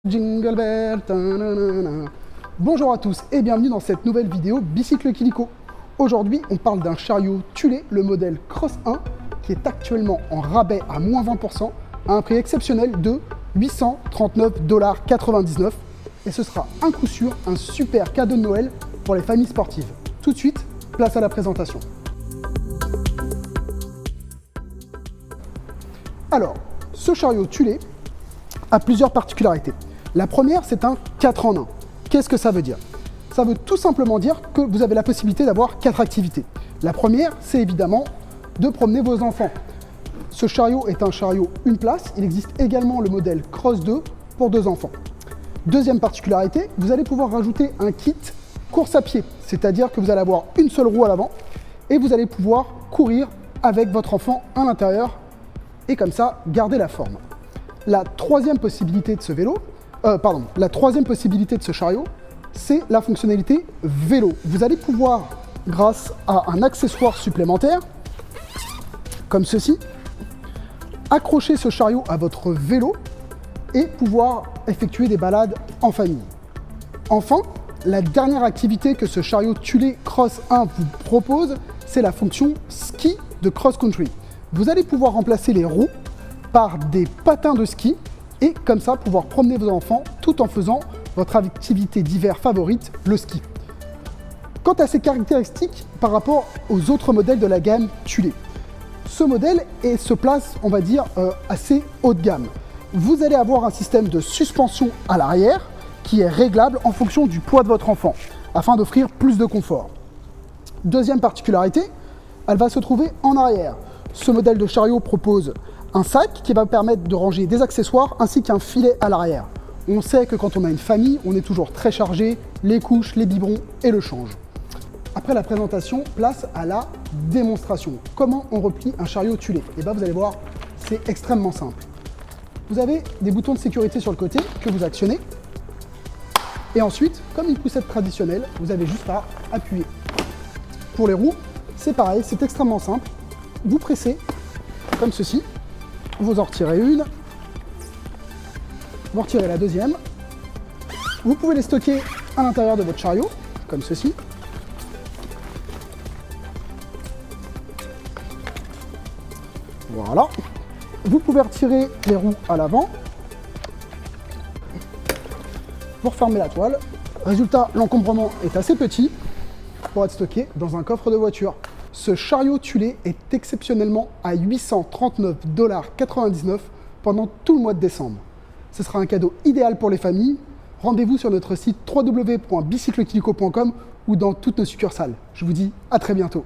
Jingle bell, ta-na-na-na. Bonjour à tous et bienvenue dans cette nouvelle vidéo Bicycle Kilico. Aujourd'hui, on parle d'un chariot Thulé, le modèle Cross 1, qui est actuellement en rabais à moins 20% à un prix exceptionnel de 839,99 $. Et ce sera un coup sûr un super cadeau de Noël pour les familles sportives. Tout de suite, place à la présentation. Alors, ce chariot Thulé a plusieurs particularités. La première, c'est un 4 en 1. Qu'est-ce que ça veut dire? Ça veut tout simplement dire que vous avez la possibilité d'avoir 4 activités. La première, c'est évidemment de promener vos enfants. Ce chariot est un chariot une place. Il existe également le modèle Cross 2 pour 2 enfants. Deuxième particularité, vous allez pouvoir rajouter un kit course à pied. C'est-à-dire que vous allez avoir une seule roue à l'avant et vous allez pouvoir courir avec votre enfant à l'intérieur et comme ça, garder la forme. La troisième possibilité de ce chariot, c'est la fonctionnalité vélo. Vous allez pouvoir, grâce à un accessoire supplémentaire, comme ceci, accrocher ce chariot à votre vélo et pouvoir effectuer des balades en famille. Enfin, la dernière activité que ce chariot Thulé Cross 1 vous propose, c'est la fonction ski de cross country. Vous allez pouvoir remplacer les roues par des patins de ski et comme ça pouvoir promener vos enfants tout en faisant votre activité d'hiver favorite, le ski. Quant à ses caractéristiques par rapport aux autres modèles de la gamme Thulé, ce modèle se place, on va dire, assez haut de gamme. Vous allez avoir un système de suspension à l'arrière qui est réglable en fonction du poids de votre enfant afin d'offrir plus de confort. Deuxième particularité, elle va se trouver en arrière. Ce modèle de chariot propose un sac qui va permettre de ranger des accessoires ainsi qu'un filet à l'arrière. On sait que quand on a une famille, on est toujours très chargé, les couches, les biberons et le change. Après la présentation, place à la démonstration. Comment on replie un chariot Thulé? Et bien vous allez voir, c'est extrêmement simple. Vous avez des boutons de sécurité sur le côté que vous actionnez. Et ensuite, comme une poussette traditionnelle, vous avez juste à appuyer. Pour les roues, c'est pareil, c'est extrêmement simple. Vous pressez comme ceci, vous en retirez une, vous retirez la deuxième. Vous pouvez les stocker à l'intérieur de votre chariot, comme ceci. Voilà. Vous pouvez retirer les roues à l'avant. Vous refermez la toile. Résultat, l'encombrement est assez petit pour être stocké dans un coffre de voiture. Ce chariot Thulé est exceptionnellement à 839,99 $ pendant tout le mois de décembre. Ce sera un cadeau idéal pour les familles. Rendez-vous sur notre site www.bicyclekilico.com ou dans toutes nos succursales. Je vous dis à très bientôt.